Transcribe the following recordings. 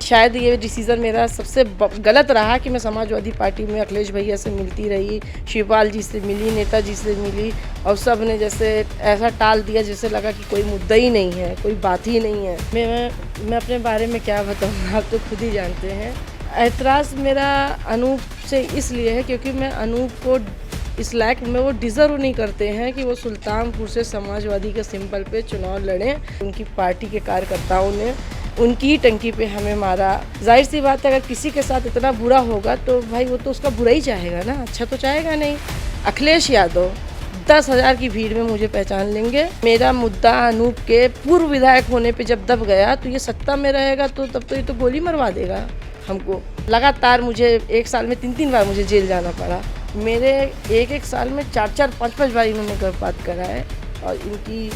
शायद ये डिसीज़न मेरा सबसे गलत रहा कि मैं समाजवादी पार्टी में अखिलेश भैया से मिलती रही, शिवपाल जी से मिली, नेताजी से मिली और सब ने जैसे ऐसा टाल दिया जैसे लगा कि कोई मुद्दा ही नहीं है, कोई बात ही नहीं है। मैं अपने बारे में क्या बताऊँ, आप तो खुद ही जानते हैं। ऐतराज़ मेरा अनूप से इसलिए है क्योंकि मैं अनूप को इस लायक में वो डिज़र्व नहीं करते हैं कि वो सुल्तानपुर से समाजवादी के सिंबल पे चुनाव लड़ें। उनकी पार्टी के कार्यकर्ताओं ने उनकी टंकी पे हमें मारा। जाहिर सी बात है, अगर किसी के साथ इतना बुरा होगा तो भाई वो तो उसका बुरा ही चाहेगा ना, अच्छा तो चाहेगा नहीं। अखिलेश यादव 10,000 की भीड़ में मुझे पहचान लेंगे। मेरा मुद्दा अनूप के पूर्व विधायक होने पे जब दब गया तो ये सत्ता में रहेगा तो तब तो ये तो गोली मरवा देगा हमको। लगातार मुझे 1 साल में 3-3 बार मुझे जेल जाना पड़ा। मेरे एक साल में 4-4, 5-5 बार इन्होंने गर्भपात करा है और इनकी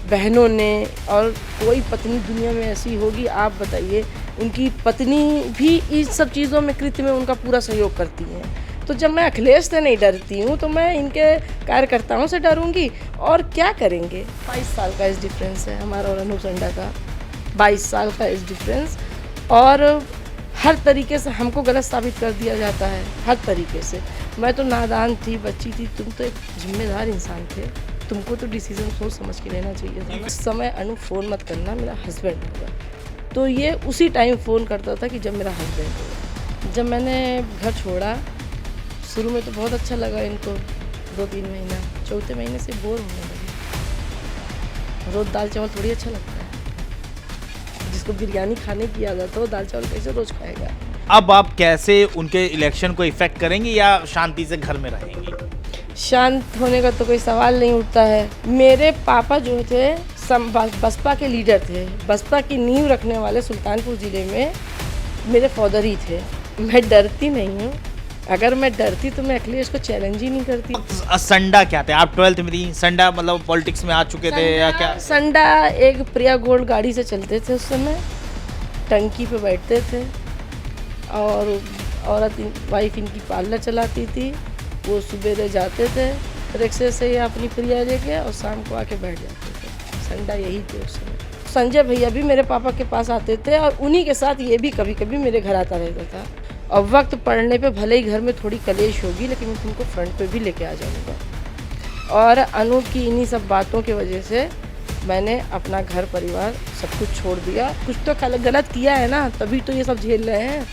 बहनों ने, और कोई पत्नी दुनिया में ऐसी होगी आप बताइए, उनकी पत्नी भी इस सब चीज़ों में कृत्य में उनका पूरा सहयोग करती है। तो जब मैं अखिलेश से नहीं डरती हूँ तो मैं इनके कार्यकर्ताओं से डरूंगी। और क्या करेंगे, 22 साल का इस डिफरेंस है हमारा और अनूप संडा का, 22 साल का इस डिफरेंस। और हर तरीके से हमको गलत साबित कर दिया जाता है, हर तरीके से। मैं तो नादान थी, बच्ची थी, तुम तो एक जिम्मेदार इंसान थे, तुमको तो डिसीजन सोच समझ के लेना चाहिए था। उस समय अनु फ़ोन मत करना, मेरा हस्बैंड होगा। तो ये उसी टाइम फ़ोन करता था कि जब मेरा हस्बैंड होगा। जब मैंने घर छोड़ा, शुरू में तो बहुत अच्छा लगा इनको, 2-3 महीना, चौथे महीने से बोर होने लगे। रोज़ दाल चावल थोड़ी अच्छा लगता है, जिसको बिरयानी खाने की आदत हो दाल चावल कैसे रोज़ खाएगा। अब आप कैसे उनके इलेक्शन को इफेक्ट करेंगे या शांति से घर में रहेंगी? शांत होने का तो कोई सवाल नहीं उठता है। मेरे पापा जो थे बसपा के लीडर थे, बसपा की नींव रखने वाले सुल्तानपुर ज़िले में मेरे फादर ही थे। मैं डरती नहीं हूँ, अगर मैं डरती तो मैं अखिलेश को चैलेंज ही नहीं करती। संडा क्या थे? आप 12th में थी, संडा मतलब पॉलिटिक्स में आ चुके थे या क्या? संडा एक प्रिया गोल्ड गाड़ी से चलते थे उस समय, टंकी पे बैठते थे और औरत वाइफ इनकी पार्लर चलाती थी। वो सुबह जाते थे रिक्शे से या अपनी प्रिया लेके और शाम को आके बैठ जाते थे। संडा यही थे उस समय। संजय भैया भी मेरे पापा के पास आते थे और उन्हीं के साथ ये भी कभी कभी मेरे घर आता रहता था। और वक्त पड़ने पे भले ही घर में थोड़ी कलेश होगी लेकिन मैं तुमको फ्रंट पे भी लेके आ जाऊँगा। और अनूप की इन्हीं सब बातों की वजह से मैंने अपना घर परिवार सब कुछ छोड़ दिया। कुछ तो गलत किया है ना, तभी तो ये सब झेल रहे हैं।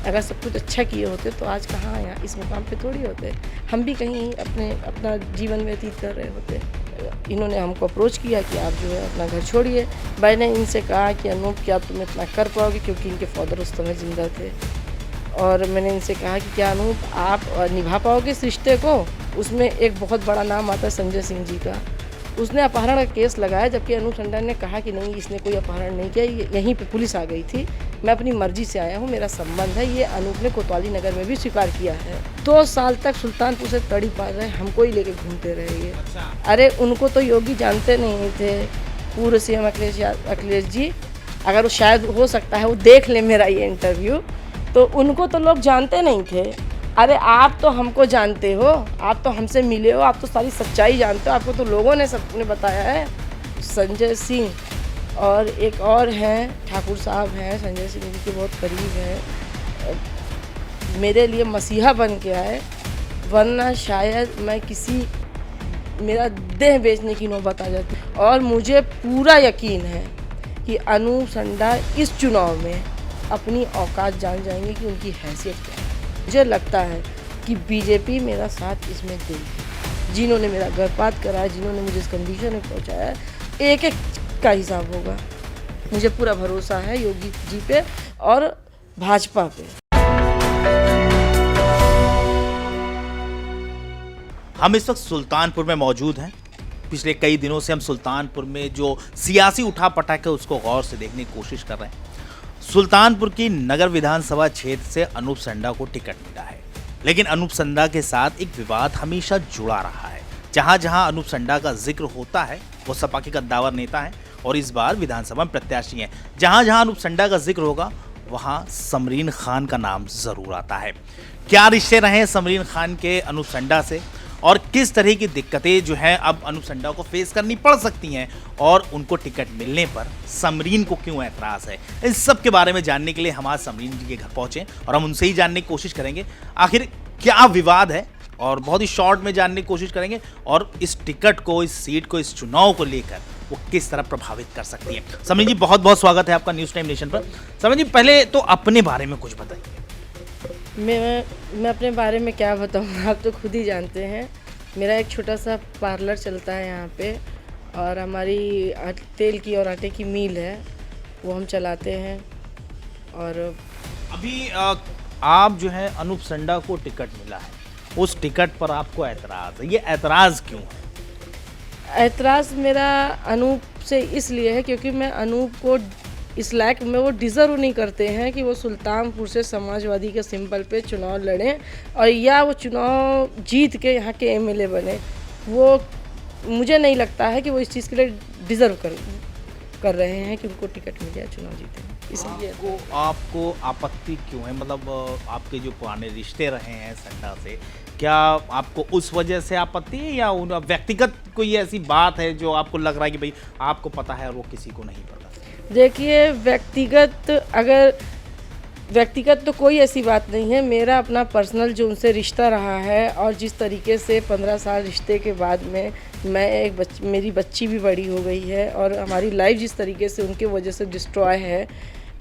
अगर सब कुछ अच्छा किए होते तो आज कहाँ यहाँ इस मुकाम पे थोड़ी होते, हम भी कहीं अपना जीवन व्यतीत कर रहे होते। इन्होंने हमको अप्रोच किया कि आप जो है अपना घर छोड़िए। मैंने इनसे कहा कि अनूप क्या तुम इतना कर पाओगे, क्योंकि इनके फादर उस समय जिंदा थे। और मैंने इनसे कहा कि क्या अनूप आप निभा पाओगे इस रिश्ते को। उसमें एक बहुत बड़ा नाम आता है संजय सिंह जी का, उसने अपहरण का केस लगाया, जबकि अनूप संडा ने कहा कि नहीं इसने कोई अपहरण नहीं किया, यहीं पे पुलिस आ गई थी, मैं अपनी मर्जी से आया हूँ, मेरा संबंध है। ये अनूप ने कोतवाली नगर में भी स्वीकार किया है। 2 साल तक सुल्तानपुर से तड़ी पार रहे, हमको ही लेके घूमते रहे ये। अरे उनको तो योगी जानते नहीं थे, पूर्व सीएम अखिलेश जी। अगर वो शायद हो सकता है वो देख ले मेरा ये इंटरव्यू, तो उनको तो लोग जानते नहीं थे। अरे आप तो हमको जानते हो, आप तो हमसे मिले हो, आप तो सारी सच्चाई जानते हो, आपको तो लोगों ने सबने बताया है। संजय सिंह और एक और हैं ठाकुर साहब हैं, संजय सिंह जी के बहुत करीब हैं, मेरे लिए मसीहा बन के आए, वरना शायद मैं मेरा देह बेचने की नौबत आ जाती। और मुझे पूरा यकीन है कि अनूप संडा इस चुनाव में अपनी औकात जान जाएंगे कि उनकी हैसियत क्या है। मुझे लगता है कि बीजेपी मेरा साथ इसमें देगी। जिन्होंने मेरा गर्भपात कराया, जिन्होंने मुझे इस कंडीशन में पहुंचाया, एक एक का हिसाब होगा। मुझे पूरा भरोसा है योगी जी पे और भाजपा पे। हम इस वक्त सुल्तानपुर में मौजूद हैं। पिछले कई दिनों से हम सुल्तानपुर में जो सियासी उठापटक है उसको गौर से देखने की कोशिश कर रहे हैं। सुल्तानपुर की नगर विधानसभा क्षेत्र से अनूप संडा को टिकट मिला है, लेकिन अनूप संडा के साथ एक विवाद हमेशा जुड़ा रहा है। जहां जहां अनूप संडा का जिक्र होता है वो सपा के कद्दावर नेता हैं और इस बार विधानसभा में प्रत्याशी हैं। जहां जहां अनूप संडा का जिक्र होगा वहां समरीन खान का नाम जरूर आता है। क्या रिश्ते रहे समरीन खान के अनूप संडा से और किस तरह की दिक्कतें जो हैं अब अनूप संडा को फेस करनी पड़ सकती हैं और उनको टिकट मिलने पर समरीन को क्यों ऐतराज़ है, इस सब के बारे में जानने के लिए हम आज समरीन जी के घर पहुंचे और हम उनसे ही जानने की कोशिश करेंगे आखिर क्या विवाद है, और बहुत ही शॉर्ट में जानने की कोशिश करेंगे और इस टिकट को, इस सीट को, इस चुनाव को लेकर वो किस तरह प्रभावित कर सकती है। समरीन जी, बहुत बहुत स्वागत है आपका न्यूज़ टाइम नेशन पर। समरीन जी, पहले तो अपने बारे में कुछ बताइए। मैं अपने बारे में क्या बताऊँ, आप तो खुद ही जानते हैं। मेरा एक छोटा सा पार्लर चलता है यहाँ पे, और हमारी तेल की और आटे की मिल है, वो हम चलाते हैं। और अभी आप जो है अनूप संडा को टिकट मिला है, उस टिकट पर आपको ऐतराज़ है, ये ऐतराज़ क्यों है? ऐतराज़ मेरा अनूप से इसलिए है क्योंकि मैं अनूप को इस लायक में, वो डिज़र्व नहीं करते हैं कि वो सुल्तानपुर से समाजवादी के सिंबल पे चुनाव लड़ें और या वो चुनाव जीत के यहाँ के एमएलए बने। वो मुझे नहीं लगता है कि वो इस चीज़ के लिए डिज़र्व कर रहे हैं कि उनको टिकट मिले या चुनाव जीते। इसलिए आपको आपत्ति क्यों है? मतलब आपके जो पुराने रिश्ते रहे हैं संडा से, क्या आपको उस वजह से आपत्ति है या उन व्यक्तिगत कोई ऐसी बात है जो आपको लग रहा है कि भाई आपको पता है और वो किसी को नहीं पता? देखिए, व्यक्तिगत तो कोई ऐसी बात नहीं है। मेरा अपना पर्सनल जो उनसे रिश्ता रहा है, और जिस तरीके से 15 साल रिश्ते के बाद में मेरी बच्ची भी बड़ी हो गई है और हमारी लाइफ जिस तरीके से उनके वजह से डिस्ट्रॉय है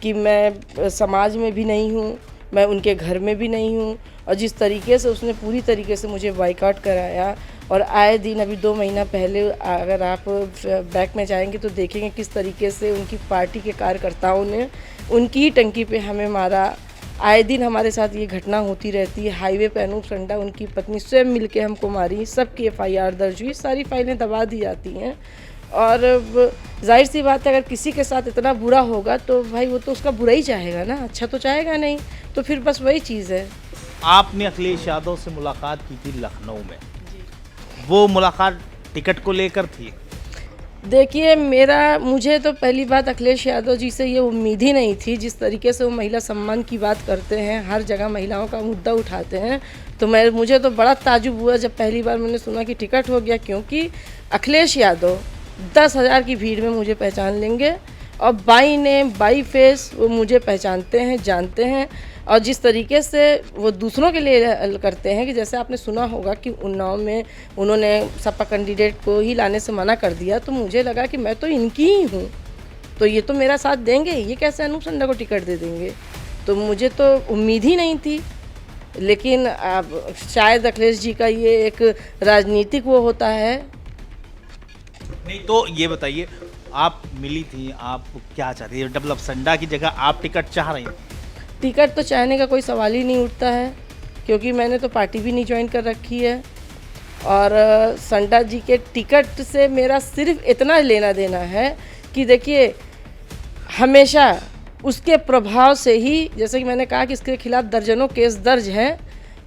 कि मैं समाज में भी नहीं हूँ, मैं उनके घर में भी नहीं हूँ, और जिस तरीके से उसने पूरी तरीके से मुझे बाइकआउट कराया, और आए दिन अभी 2 महीना पहले अगर आप बैक में जाएंगे तो देखेंगे किस तरीके से उनकी पार्टी के कार्यकर्ताओं ने उनकी ही टंकी पे हमें मारा। आए दिन हमारे साथ ये घटना होती रहती है। हाईवे पे अनूप संडा, उनकी पत्नी स्वयं मिलके हमको मारी, सबकी एफआईआर दर्ज हुई, सारी फाइलें दबा दी जाती हैं। और जाहिर सी बात है, अगर किसी के साथ इतना बुरा होगा तो भाई वो तो उसका बुरा ही चाहेगा ना, अच्छा तो चाहेगा नहीं। तो फिर बस वही चीज़ है। आपने अखिलेश यादव से मुलाकात की थी लखनऊ में, वो मुलाकात टिकट को लेकर थी? देखिए, मुझे तो पहली बात अखिलेश यादव जी से ये उम्मीद ही नहीं थी। जिस तरीके से वो महिला सम्मान की बात करते हैं, हर जगह महिलाओं का मुद्दा उठाते हैं, तो मुझे तो बड़ा ताजुब हुआ जब पहली बार मैंने सुना कि टिकट हो गया। क्योंकि अखिलेश यादव 10,000 की भीड़ में मुझे पहचान लेंगे, और बाई नेम बाई फेस वो मुझे पहचानते हैं, जानते हैं। और जिस तरीके से वो दूसरों के लिए करते हैं कि जैसे आपने सुना होगा कि उन्नाव में उन्होंने सपा कैंडिडेट को ही लाने से मना कर दिया, तो मुझे लगा कि मैं तो इनकी ही हूँ, तो ये तो मेरा साथ देंगे, ये कैसे अनूप संडा को टिकट दे देंगे। तो मुझे तो उम्मीद ही नहीं थी। लेकिन अब शायद अखिलेश जी का ये एक राजनीतिक वो होता है। नहीं तो ये बताइए, आप मिली थी, आप क्या चाहती थी? डेवलप संडा की जगह आप टिकट चाह रही थी? टिकट तो चाहने का कोई सवाल ही नहीं उठता है, क्योंकि मैंने तो पार्टी भी नहीं ज्वाइन कर रखी है। और संडा जी के टिकट से मेरा सिर्फ इतना लेना देना है कि देखिए, हमेशा उसके प्रभाव से ही, जैसे कि मैंने कहा कि इसके खिलाफ दर्जनों केस दर्ज हैं,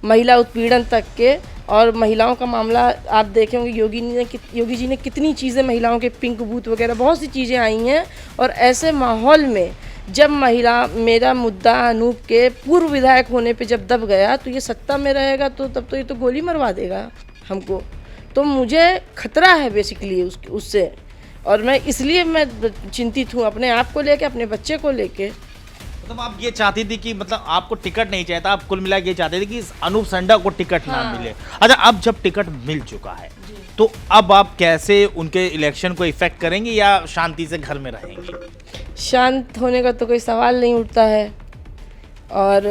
महिला उत्पीड़न तक के। और महिलाओं का मामला आप देखे होंगे, योगी जी ने कितनी चीज़ें, महिलाओं के पिंक बूथ वगैरह बहुत सी चीज़ें आई हैं। और ऐसे माहौल में जब मेरा मुद्दा अनूप के पूर्व विधायक होने पे जब दब गया, तो ये सत्ता में रहेगा तो तब तो ये तो गोली मरवा देगा हमको। तो मुझे खतरा है बेसिकली उससे, और मैं इसलिए चिंतित हूँ अपने आप को लेके, अपने बच्चे को लेके। मतलब आप ये चाहती थी कि मतलब आपको टिकट नहीं चाहिए था, आप कुल मिला के ये चाहते थे कि अनूप संडा को टिकट ना मिले। अच्छा, अब जब टिकट मिल चुका है तो अब आप कैसे उनके इलेक्शन को इफेक्ट करेंगे या शांति से घर में रहेंगे? शांत होने का तो कोई सवाल नहीं उठता है। और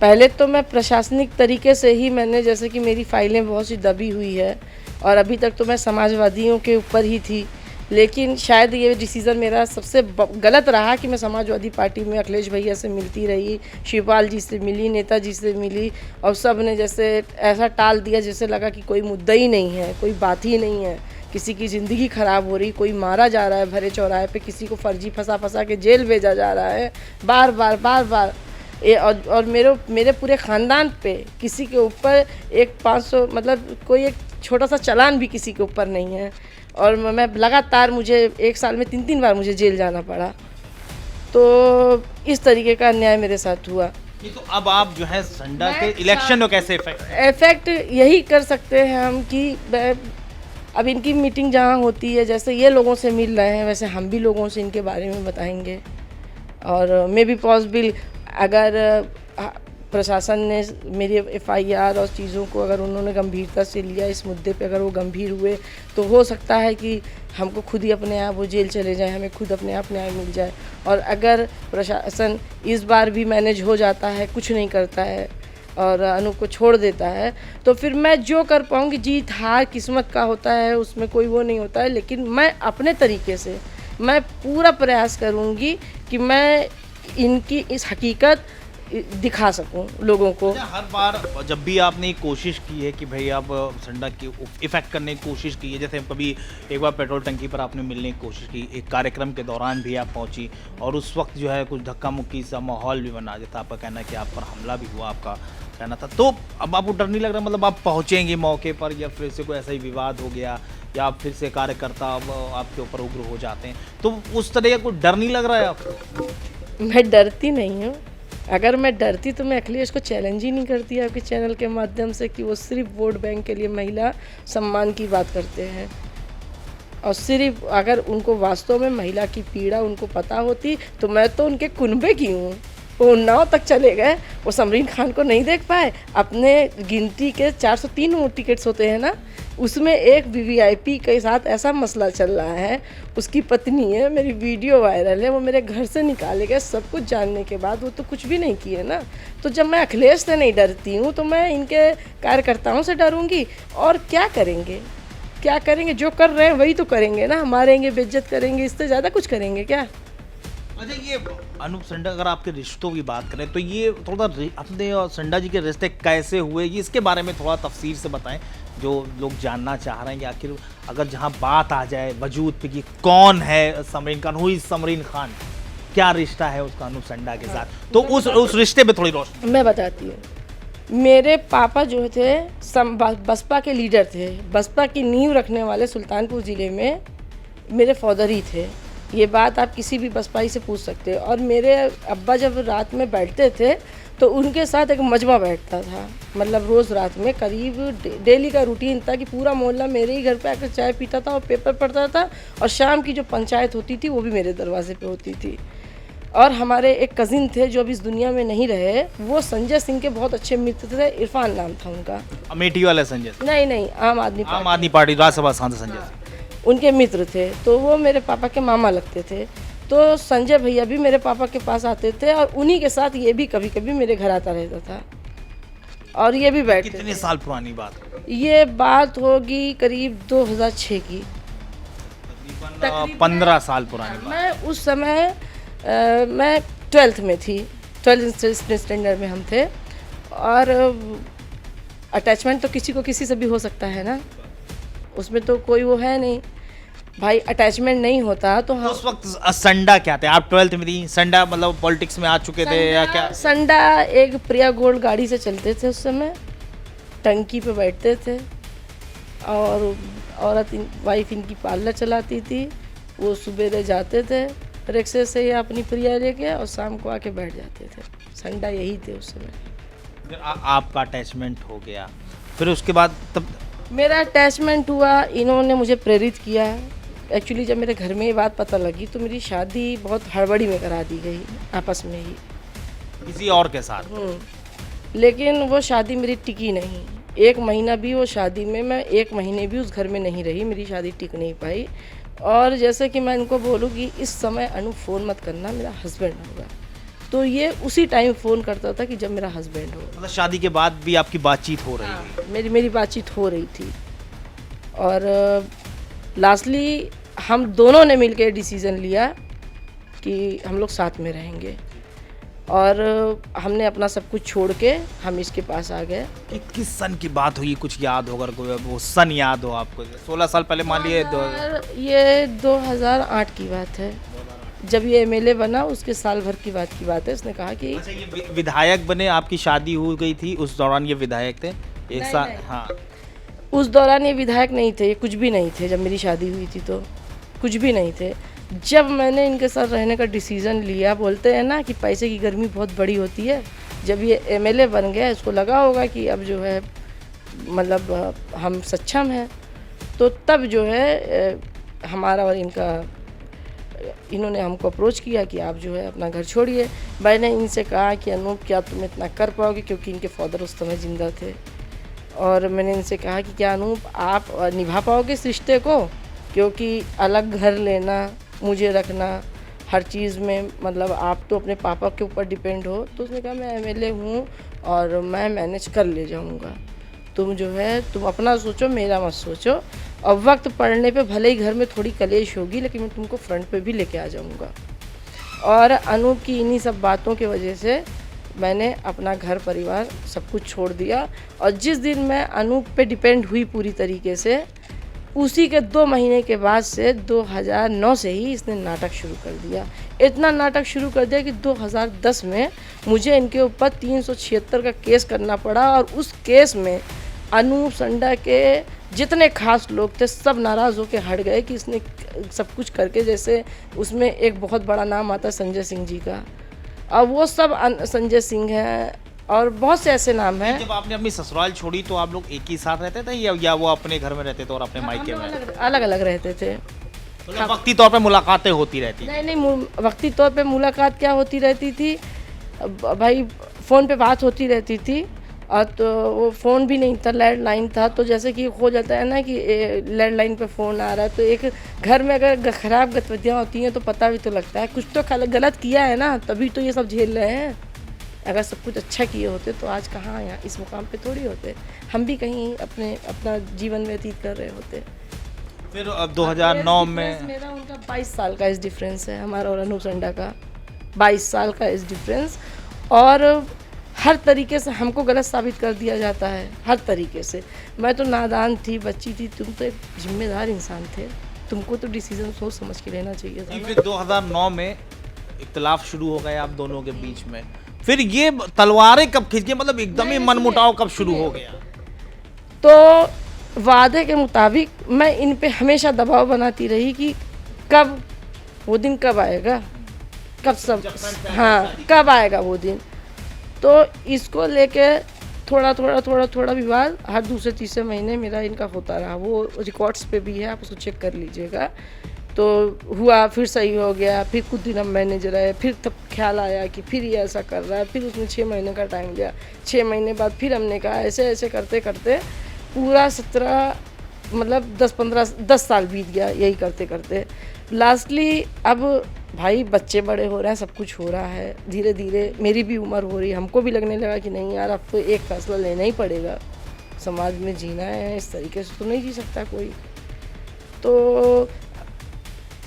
पहले तो मैं प्रशासनिक तरीके से ही, मैंने जैसे कि मेरी फाइलें बहुत सी दबी हुई है, और अभी तक तो मैं समाजवादियों के ऊपर ही थी। लेकिन शायद ये डिसीज़न मेरा सबसे गलत रहा कि मैं समाजवादी पार्टी में अखिलेश भैया से मिलती रही, शिवपाल जी से मिली, नेताजी से मिली, और सब ने जैसे ऐसा टाल दिया जैसे लगा कि कोई मुद्दा ही नहीं है, कोई बात ही नहीं है, किसी की ज़िंदगी ख़राब हो रही, कोई मारा जा रहा है भरे चौराहे पे, किसी को फर्जी फंसा के जेल भेजा जा रहा है बार बार। और मेरे पूरे ख़ानदान पे किसी के ऊपर एक 500 मतलब कोई एक छोटा सा चालान भी किसी के ऊपर नहीं है। और मैं लगातार, मुझे 1 साल में 3-3 बार मुझे जेल जाना पड़ा। तो इस तरीके का अन्याय मेरे साथ हुआ। नहीं, तो अब आप जो है संडा के मैं इलेक्शन को कैसे इफेक्ट इफेक्ट यही कर सकते हैं हम कि अब इनकी मीटिंग जहाँ होती है, जैसे ये लोगों से मिल रहे हैं वैसे हम भी लोगों से इनके बारे में बताएंगे। और मे बी पॉसिबल अगर प्रशासन ने मेरी एफआईआर और चीज़ों को अगर उन्होंने गंभीरता से लिया, इस मुद्दे पे अगर वो गंभीर हुए, तो हो सकता है कि हमको खुद ही अपने आप वो जेल चले जाए, हमें खुद अपने आप न्याय मिल जाए। और अगर प्रशासन इस बार भी मैनेज हो जाता है, कुछ नहीं करता है और अनूप को छोड़ देता है, तो फिर मैं जो कर पाऊँगी, जीत हार किस्मत का होता है, उसमें कोई वो नहीं होता है। लेकिन मैं अपने तरीके से मैं पूरा प्रयास करूँगी कि मैं इनकी इस हकीकत दिखा सकूं लोगों को। अच्छा, हर बार जब भी आपने एक कोशिश की है कि भाई आप संडा की इफेक्ट करने की कोशिश की है, जैसे कभी एक बार पेट्रोल टंकी पर आपने मिलने की कोशिश की, एक कार्यक्रम के दौरान भी आप पहुंची और उस वक्त जो है कुछ धक्का मुक्की सा माहौल भी बना, जैसा आपका कहना है कि आप पर हमला भी हुआ, आपका कहना था, तो अब आपको डर नहीं लग रहा, मतलब आप पहुँचेंगे मौके पर या फिर से कोई ऐसा ही विवाद हो गया या आप फिर से कार्यकर्ता अब आपके ऊपर उग्र हो जाते हैं, तो उस तरह का कोई डर नहीं लग रहा है आपको? मैं डरती नहीं हूँ। अगर मैं डरती तो मैं अखिलेश को चैलेंज ही नहीं करती आपके चैनल के माध्यम से कि वो सिर्फ वोट बैंक के लिए महिला सम्मान की बात करते हैं। और सिर्फ अगर उनको वास्तव में महिला की पीड़ा उनको पता होती तो मैं तो उनके कुनबे की हूँ। वो उन्नाव तक चले गए, वो समरीन खान को नहीं देख पाए। अपने गिनती के 403 टिकट्स होते हैं ना, उसमें एक वीवीआईपी के साथ ऐसा मसला चल रहा है, उसकी पत्नी है, मेरी वीडियो वायरल है, वो मेरे घर से निकाले गए, सब कुछ जानने के बाद वो तो कुछ भी नहीं किए ना। तो जब मैं अखिलेश से नहीं डरती हूँ तो मैं इनके कार्यकर्ताओं से डरूंगी। और क्या करेंगे, क्या करेंगे? जो कर रहे हैं वही तो करेंगे ना, मारेंगे, बेइज्जत करेंगे, इससे ज़्यादा कुछ करेंगे क्या? अच्छा, ये अनूप संडा, अगर आपके रिश्तों की बात करें तो ये थोड़ा अपने और संडा जी के रिश्ते कैसे हुए, ये इसके बारे में थोड़ा तफसीर से बताएं, जो लोग जानना चाह रहे हैं कि आखिर अगर जहां बात आ जाए वजूद पे कि कौन है समरीन खान, हुई समरीन खान, क्या रिश्ता है उसका अनूप संडा के साथ, तो उस रिश्ते पे थोड़ी रोशनी। मैं बताती हूँ। मेरे पापा जो थे बसपा के लीडर थे, बसपा की नींव रखने वाले सुल्तानपुर ज़िले में मेरे फादर ही थे। ये बात आप किसी भी बसपाई से पूछ सकते हैं। और मेरे अब्बा जब रात में बैठते थे तो उनके साथ एक मजमा बैठता था, मतलब रोज़ रात में करीब डेली का रूटीन था कि पूरा मोहल्ला मेरे ही घर पे आकर चाय पीता था और पेपर पढ़ता था। और शाम की जो पंचायत होती थी वो भी मेरे दरवाजे पे होती थी। और हमारे एक कज़िन थे जो अब इस दुनिया में नहीं रहे, वो संजय सिंह के बहुत अच्छे मित्र थे, इरफान नाम था उनका। अमेठी वाले संजय, नहीं, आम आदमी पार्टी राज्यसभा सांसद संजय सिंह, उनके मित्र थे। तो वो मेरे पापा के मामा लगते थे। तो संजय भैया भी मेरे पापा के पास आते थे और उन्हीं के साथ ये भी कभी कभी मेरे घर आता रहता था और ये भी बैठते कितने थे। साल पुरानी बात? ये बात होगी करीब 2006 की, तकरीबन 15 साल पुरानी बात। मैं उस समय मैं 12th में थी, 12th स्टैंडर्ड में हम थे। और अटैचमेंट तो किसी को किसी से भी हो सकता है ना, उसमें तो कोई वो है नहीं भाई, अटैचमेंट नहीं होता तो हम। उस वक्त संडा क्या थे? आप 12th में थी, संडा मतलब पॉलिटिक्स में आ चुके थे या क्या? संडा एक प्रिया गोल्ड गाड़ी से चलते थे उस समय, टंकी पे बैठते थे और औरत वाइफ इनकी पार्लर चलाती थी। वो सुबह जाते थे रिक्शे से या अपनी प्रिया लेके और शाम को आके बैठ जाते थे। संडा यही थे उस समय। फिर आपका अटैचमेंट हो गया, फिर उसके बाद तब मेरा अटैचमेंट हुआ, इन्होंने मुझे प्रेरित किया। एक्चुअली जब मेरे घर में ये बात पता लगी तो मेरी शादी बहुत हड़बड़ी में करा दी गई, आपस में ही, किसी और के साथ। लेकिन वो शादी मेरी टिकी नहीं। 1 महीना भी वो शादी में, मैं 1 महीने भी उस घर में नहीं रही, मेरी शादी टिक नहीं पाई। और जैसे कि मैं इनको बोलूँ कि इस समय अनु फ़ोन मत करना, मेरा हस्बैंड होगा, तो ये उसी टाइम फ़ोन करता था कि जब मेरा हस्बैंड हो। मतलब शादी के बाद भी आपकी बातचीत हो रही है? मेरी बातचीत हो रही थी। और लास्टली हम दोनों ने मिलकर डिसीज़न लिया कि हम लोग साथ में रहेंगे। और हमने अपना सब कुछ छोड़ के हम इसके पास आ गए। किस सन की बात हुई, कुछ याद होगा? कोई वो सन याद हो आपको? 16 साल पहले मान लिए। ये 2008 की बात है, जब ये एमएलए बना उसके साल भर की बात है। उसने कहा कि अच्छा, ये विधायक बने, आपकी शादी हो गई थी, उस दौरान ये विधायक थे एक साल? हाँ, उस दौरान ये विधायक नहीं थे, ये कुछ भी नहीं थे। जब मेरी शादी हुई थी तो कुछ भी नहीं थे। जब मैंने इनके साथ रहने का डिसीज़न लिया, बोलते हैं ना कि पैसे की गर्मी बहुत बड़ी होती है, जब ये एमएलए बन गया, इसको लगा होगा कि अब जो है मतलब हम सक्षम हैं, तो तब जो है हमारा और इनका, इन्होंने हमको अप्रोच किया कि आप जो है अपना घर छोड़िए। मैंने इनसे कहा कि अनूप क्या तुम इतना कर पाओगे, क्योंकि इनके फादर उस समय ज़िंदा थे। और मैंने इनसे कहा कि क्या अनूप आप निभा पाओगे इस रिश्ते को, क्योंकि अलग घर लेना, मुझे रखना हर चीज़ में, मतलब आप तो अपने पापा के ऊपर डिपेंड हो। तो उसने कहा मैं एमएलए हूँ और मैं मैनेज कर ले जाऊँगा, तुम जो है तुम अपना सोचो, मेरा मत सोचो। और वक्त पड़ने पे भले ही घर में थोड़ी कलेश होगी, लेकिन मैं तुमको फ्रंट पे भी लेके आ जाऊँगा। और अनूप की इन्हीं सब बातों की वजह से मैंने अपना घर परिवार सब कुछ छोड़ दिया। और जिस दिन मैं अनूप पे डिपेंड हुई पूरी तरीके से, उसी के 2 महीने के बाद से 2009 से ही इसने नाटक शुरू कर दिया। इतना नाटक शुरू कर दिया कि 2010 में मुझे इनके ऊपर 376 का केस करना पड़ा। और उस केस में अनूप संडा के जितने खास लोग थे सब नाराज़ होकर हट गए कि इसने सब कुछ करके, जैसे उसमें एक बहुत बड़ा नाम आता है संजय सिंह जी का, और वो सब संजय सिंह हैं और बहुत से ऐसे नाम हैं। जब आपने अपनी ससुराल छोड़ी तो आप लोग एक ही साथ रहते थे या वो अपने घर में रहते थे और अपने मायके में? अलग अलग रहते थे। मतलब वक्ती तौर पे मुलाकातें होती रहती? नहीं, वक्ती तौर पे मुलाकात क्या होती रहती थी भाई, फ़ोन पे बात होती रहती थी। और तो वो फ़ोन भी नहीं था, लैंडलाइन था। तो जैसे कि हो जाता है ना कि लैंडलाइन पे फ़ोन आ रहा है, तो एक घर में अगर ख़राब गतिविधियाँ होती हैं तो पता भी तो लगता है, कुछ तो गलत किया है ना, तभी तो ये सब झेल रहे हैं। अगर सब कुछ अच्छा किए होते तो आज कहाँ यहाँ इस मुकाम पे थोड़ी होते, हम भी कहीं अपना जीवन व्यतीत कर रहे होते। फिर 2009 में मेरा उनका 22 साल का इस डिफरेंस है, हमारा और अनूप संडा का 22 साल का इस डिफरेंस। और हर तरीके से हमको गलत साबित कर दिया जाता है, हर तरीके से। मैं तो नादान थी, बच्ची थी, तुम तो एक जिम्मेदार इंसान थे, तुमको तो डिसीजन सोच समझ के लेना चाहिए था। फिर 2009 में इख्तिलाफ शुरू हो गए आप दोनों के बीच में। फिर ये तलवारें कब खिंच गई, मतलब एकदम ही मनमुटाव कब शुरू हो गया? तो वादे के मुताबिक मैं इन पे हमेशा दबाव बनाती रही कि कब वो दिन कब आएगा, कब सब, हाँ कब आएगा वो दिन। तो इसको लेके थोड़ा विवाद हर दूसरे तीसरे महीने मेरा इनका होता रहा। वो रिकॉर्ड्स पे भी है, आप उसको चेक कर लीजिएगा। तो हुआ, फिर सही हो गया, फिर कुछ दिन हम मैनेजर रहे, फिर तब ख्याल आया कि फिर ये ऐसा कर रहा है, फिर उसने 6 महीने का टाइम लिया। 6 महीने बाद फिर हमने कहा, ऐसे ऐसे करते करते पूरा 17 मतलब 10 साल बीत गया यही करते करते। लास्टली अब भाई बच्चे बड़े हो रहे हैं, सब कुछ हो रहा है, धीरे धीरे मेरी भी उम्र हो रही है, हमको भी लगने लगा कि नहीं यार अब तो एक फैसला लेना ही पड़ेगा, समाज में जीना है, इस तरीके से तो नहीं जी सकता कोई। तो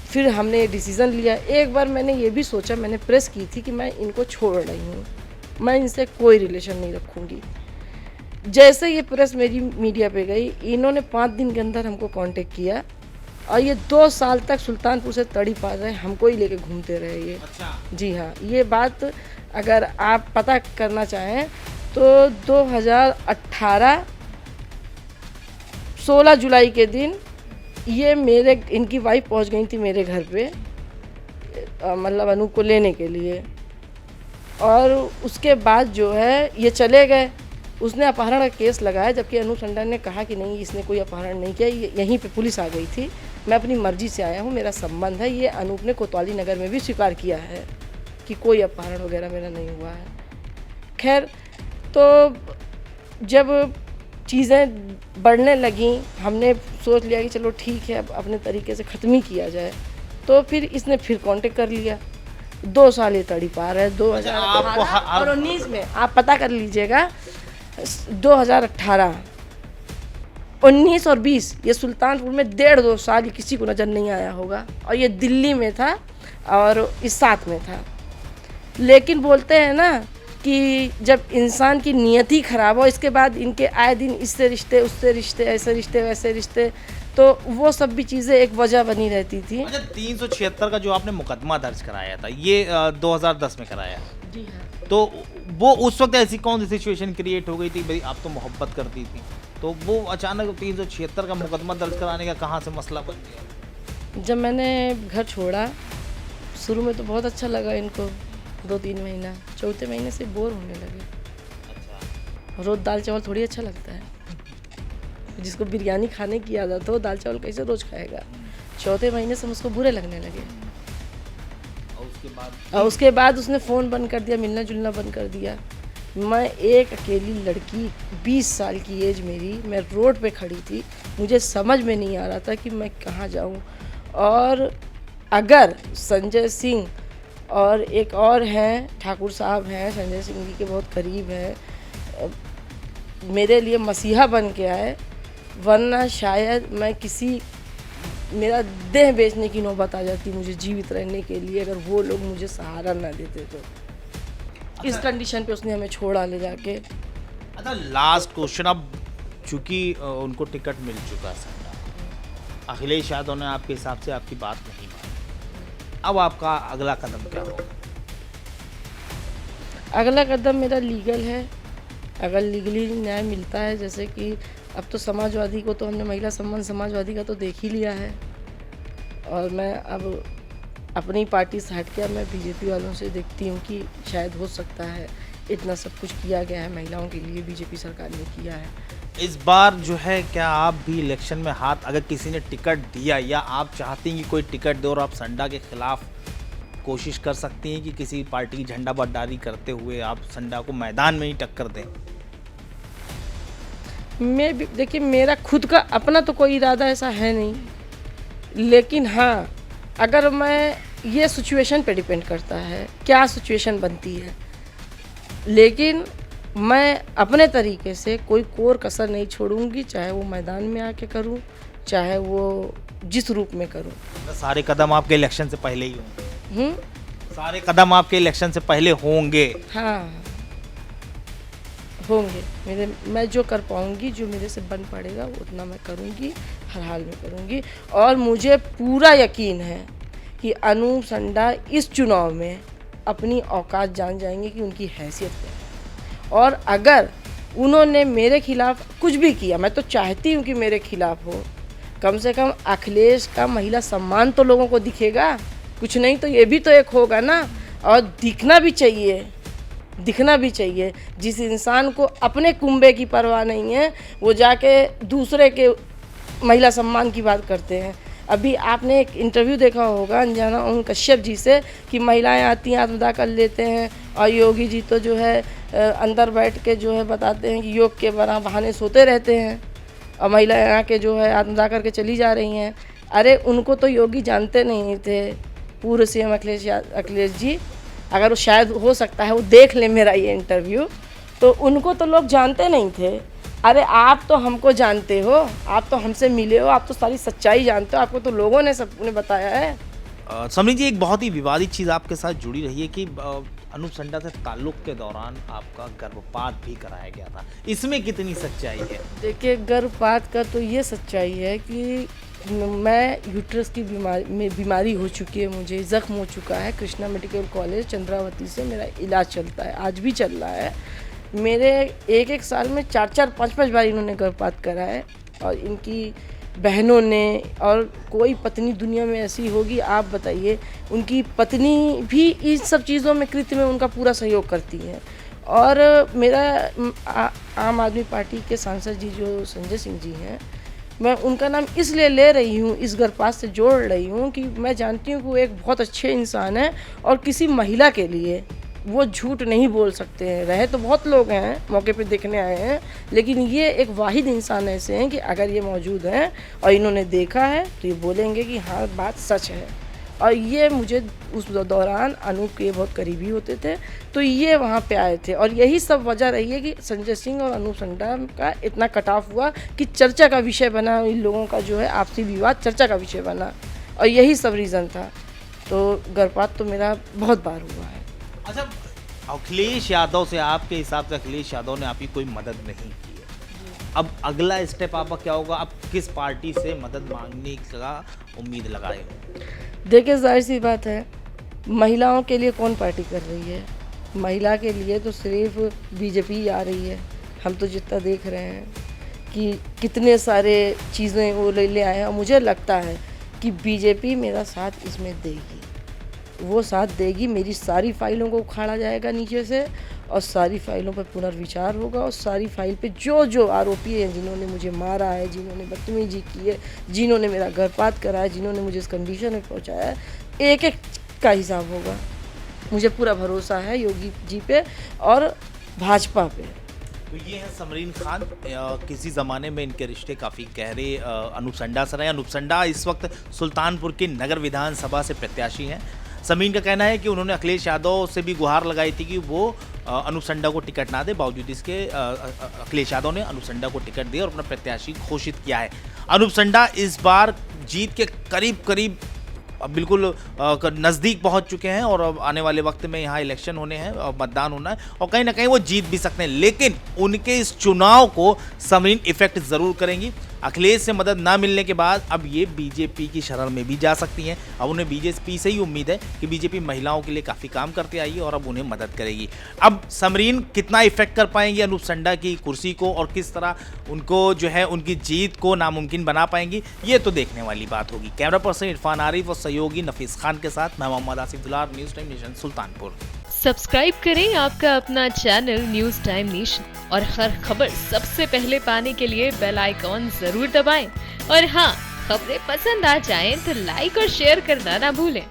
फिर हमने डिसीज़न लिया। एक बार मैंने ये भी सोचा, मैंने प्रेस की थी कि मैं इनको छोड़ रही हूँ, मैं इनसे कोई रिलेशन नहीं रखूँगी। जैसे ये प्रेस मेरी मीडिया पे गई, इन्होंने 5 दिन के अंदर हमको कांटेक्ट किया और ये 2 साल तक सुल्तानपुर से तड़ी पा रहे, हमको ही लेके घूमते रहे ये। अच्छा। जी हाँ, ये बात अगर आप पता करना चाहें तो 2018 16 जुलाई के दिन ये इनकी वाइफ पहुंच गई थी मेरे घर पे, मतलब अनूप को लेने के लिए। और उसके बाद जो है ये चले गए, उसने अपहरण का केस लगाया, जबकि अनूप संडा ने कहा कि नहीं इसने कोई अपहरण नहीं किया, यहीं पे पुलिस आ गई थी, मैं अपनी मर्जी से आया हूँ, मेरा संबंध है। ये अनूप ने कोतवाली नगर में भी स्वीकार किया है कि कोई अपहरण वगैरह मेरा नहीं हुआ है। खैर, तो जब चीज़ें बढ़ने लगीं, हमने सोच लिया कि चलो ठीक है अब अपने तरीके से ख़त्म ही किया जाए। तो फिर इसने फिर कांटेक्ट कर लिया। 2 साल ये तड़ी पार है। 2018 और 19 में आप पता कर लीजिएगा, 2018, 19 और 20 ये सुल्तानपुर में 1.5-2 साल किसी को नज़र नहीं आया होगा। और ये दिल्ली में था और इस साथ में था। लेकिन बोलते हैं ना कि जब इंसान की नियत ही ख़राब हो, इसके बाद इनके आए दिन इससे रिश्ते, उससे रिश्ते, ऐसे रिश्ते, वैसे रिश्ते, तो वो सब भी चीज़ें एक वजह बनी रहती थी। अच्छा, 376 का जो आपने मुकदमा दर्ज कराया था, ये 2010 में कराया? जी हाँ। तो वो उस वक्त ऐसी कौन सी सिचुएशन क्रिएट हो गई थी भाई, आप तो मोहब्बत करती थी, तो वो अचानक 376 का मुकदमा दर्ज कराने का कहाँ से मसला बन गया? जब मैंने घर छोड़ा, शुरू में तो बहुत अच्छा लगा इनको, 2-3 महीना, चौथे महीने से बोर होने लगे। अच्छा। रोज़ दाल चावल थोड़ी अच्छा लगता है। जिसको बिरयानी खाने की आदत हो, दाल चावल कैसे रोज़ खाएगा। चौथे महीने से मुझको बुरे लगने लगे। और उसके बाद उसने फ़ोन बंद कर दिया, मिलना जुलना बंद कर दिया। मैं एक अकेली लड़की, 20 साल की एज मेरी, मैं रोड पे खड़ी थी, मुझे समझ में नहीं आ रहा था कि मैं कहाँ जाऊँ। और अगर संजय सिंह और एक और हैं, ठाकुर साहब हैं, संजय सिंह जी के बहुत करीब हैं, मेरे लिए मसीहा बन के आए, वरना शायद मैं मेरा देह बेचने की नौबत आ जाती मुझे जीवित रहने के लिए, अगर वो लोग मुझे सहारा ना देते तो। इस कंडीशन पे उसने हमें छोड़ा ले जाके। अच्छा, लास्ट क्वेश्चन। अब चूंकि उनको टिकट मिल चुका है संडा, अखिलेश यादव ने आपके हिसाब से आपकी बात नहीं मानी, अब आपका अगला कदम क्या होगा? अगला कदम मेरा लीगल है। अगर लीगली न्याय मिलता है, जैसे कि अब तो समाजवादी को तो हमने महिला सम्मान समाजवादी का तो देख ही लिया है, और मैं अब अपनी पार्टी से हट के मैं बीजेपी वालों से देखती हूँ कि शायद हो सकता है, इतना सब कुछ किया गया है महिलाओं के लिए, बीजेपी सरकार ने किया है। इस बार जो है, क्या आप भी इलेक्शन में हाथ, अगर किसी ने टिकट दिया या आप चाहती हैं कि कोई टिकट दे और आप संडा के खिलाफ कोशिश कर सकती हैं कि किसी पार्टी की झंडा बरदारी करते हुए आप संडा को मैदान में ही टक्कर दें? मैं भी देखिए, मेरा खुद का अपना तो कोई इरादा ऐसा है नहीं, लेकिन हाँ, अगर मैं, ये सिचुएशन पे डिपेंड करता है क्या सिचुएशन बनती है, लेकिन मैं अपने तरीके से कोई कोर कसर नहीं छोड़ूंगी, चाहे वो मैदान में आके करूं, चाहे वो जिस रूप में करूं। सारे कदम आपके इलेक्शन से पहले ही होंगे? सारे कदम आपके इलेक्शन से पहले होंगे? हाँ, होंगे। मैं जो कर पाऊंगी, जो मेरे से बन पड़ेगा उतना मैं करूंगी, हर हाल में करूंगी। और मुझे पूरा यकीन है कि अनूप संडा इस चुनाव में अपनी औकात जान जाएंगे कि उनकी हैसियत क्या है। और अगर उन्होंने मेरे खिलाफ कुछ भी किया, मैं तो चाहती हूँ कि मेरे खिलाफ हो, कम से कम अखिलेश का महिला सम्मान तो लोगों को दिखेगा, कुछ नहीं तो ये भी तो एक होगा ना। और दिखना भी चाहिए। जिस इंसान को अपने कुंबे की परवाह नहीं है, वो जाके दूसरे के महिला सम्मान की बात करते हैं। अभी आपने एक इंटरव्यू देखा होगा अंजना ओम कश्यप जी से, कि महिलाएं आती हैं आत्मदाह कर लेते हैं, और योगी जी तो जो है अंदर बैठ के जो है बताते हैं कि योग के बहाने सोते रहते हैं, और महिलाएं आके जो है आत्मदाह करके चली जा रही हैं। अरे उनको तो योगी जानते नहीं थे, पूर्व सीएम अखिलेश जी। अगर वो, शायद हो सकता है वो देख ले मेरा ये इंटरव्यू, तो उनको तो लोग जानते नहीं थे। अरे आप तो हमको जानते हो, आप तो हमसे मिले हो, आप तो सारी सच्चाई जानते हो, आपको तो लोगों ने सबने बताया है। समरी जी, एक बहुत ही विवादित चीज़ आपके साथ जुड़ी रही है कि अनूप संडा से ताल्लुक के दौरान आपका गर्भपात भी कराया गया था, इसमें कितनी सच्चाई है? देखिए, गर्भपात का तो ये सच्चाई है कि मैं यूट्रस की बीमारी हो चुकी है, मुझे ज़ख्म हो चुका है। कृष्णा मेडिकल कॉलेज चंद्रावती से मेरा इलाज चलता है, आज भी चल रहा है। मेरे एक साल में 4-4, 5-5 बार इन्होंने गर्भपात करा है, और इनकी बहनों ने, और कोई पत्नी दुनिया में ऐसी होगी आप बताइए, उनकी पत्नी भी इन सब चीज़ों में, कृत्य में उनका पूरा सहयोग करती है। और मेरा आम आदमी पार्टी के सांसद जी जो संजय सिंह जी हैं, मैं उनका नाम इसलिए ले रही हूँ, इस गर्भपात से जोड़ रही हूँ कि मैं जानती हूँ कि वो एक बहुत अच्छे इंसान हैं, और किसी महिला के लिए वो झूठ नहीं बोल सकते हैं। रहे तो बहुत लोग हैं, मौके पे देखने आए हैं, लेकिन ये एक वाहिद इंसान ऐसे हैं कि अगर ये मौजूद हैं और इन्होंने देखा है तो ये बोलेंगे कि हाँ, बात सच है। और ये मुझे उस दौरान अनूप के बहुत करीबी होते थे, तो ये वहाँ पे आए थे, और यही सब वजह रही है कि संजय सिंह और अनूप संडा का इतना कटाव हुआ कि चर्चा का विषय बना, इन लोगों का जो है आपसी विवाद चर्चा का विषय बना, और यही सब रीज़न था। तो गर्भपात तो मेरा बहुत बार हुआ है। अच्छा, अखिलेश यादव से, आपके हिसाब से अखिलेश यादव ने आपकी कोई मदद नहीं की है, अब अगला स्टेप आपका क्या होगा? आप किस पार्टी से मदद मांगने का उम्मीद लगाए हो? देखिए, जाहिर सी बात है, महिलाओं के लिए कौन पार्टी कर रही है? महिला के लिए तो सिर्फ बीजेपी आ रही है। हम तो जितना देख रहे हैं कि कितने सारे चीज़ें वो ले आए हैं, और मुझे लगता है कि बीजेपी मेरा साथ इसमें देगी। वो साथ देगी। मेरी सारी फाइलों को उखाड़ा जाएगा नीचे से और सारी फाइलों पर पुनर्विचार होगा और सारी फाइल पे जो जो आरोपी हैं, जिन्होंने मुझे मारा है, जिन्होंने बदतमीजी की है, जिन्होंने मेरा गर्भपात करा है, जिन्होंने मुझे इस कंडीशन में पहुंचाया है, एक एक का हिसाब होगा। मुझे पूरा भरोसा है योगी जी पे और भाजपा पे। तो ये है समरीन खान। किसी ज़माने में इनके रिश्ते काफ़ी गहरे अनूप संडा से रहे। अनूप संडा इस वक्त सुल्तानपुर की नगर विधानसभा से प्रत्याशी हैं। समरीन का कहना है कि उन्होंने अखिलेश यादव से भी गुहार लगाई थी कि वो अनूप संडा को टिकट ना दे, बावजूद इसके अखिलेश यादव ने अनूप संडा को टिकट दिया और अपना प्रत्याशी घोषित किया है। अनूप संडा इस बार जीत के करीब करीब बिल्कुल नज़दीक पहुंच चुके हैं और अब आने वाले वक्त में यहाँ इलेक्शन होने हैं और मतदान होना है और कहीं ना कहीं वो जीत भी सकते हैं, लेकिन उनके इस चुनाव को समरीन इफेक्ट ज़रूर करेंगी। अखिलेश से मदद ना मिलने के बाद अब ये बीजेपी की शरण में भी जा सकती हैं। अब उन्हें बीजेपी से ही उम्मीद है कि बीजेपी महिलाओं के लिए काफ़ी काम करते आई है और अब उन्हें मदद करेगी। अब समरीन कितना इफेक्ट कर पाएंगी अनूप संडा की कुर्सी को और किस तरह उनको जो है उनकी जीत को नामुमकिन बना पाएंगी, ये तो देखने वाली बात होगी। कैमरा पर्सन इरफान आरिफ और सहयोगी नफीस खान के साथ मैं मोहम्मद आसिफ दुलार, news time nation, Sultanpur. Subscribe करें आपका अपना चैनल न्यूज़ टाइम नेशन और हर खबर सबसे पहले पाने के लिए बेल आइकॉन जरूर दबाएं। और हाँ, खबरें पसंद आ जाएं तो लाइक और शेयर करना ना भूलें।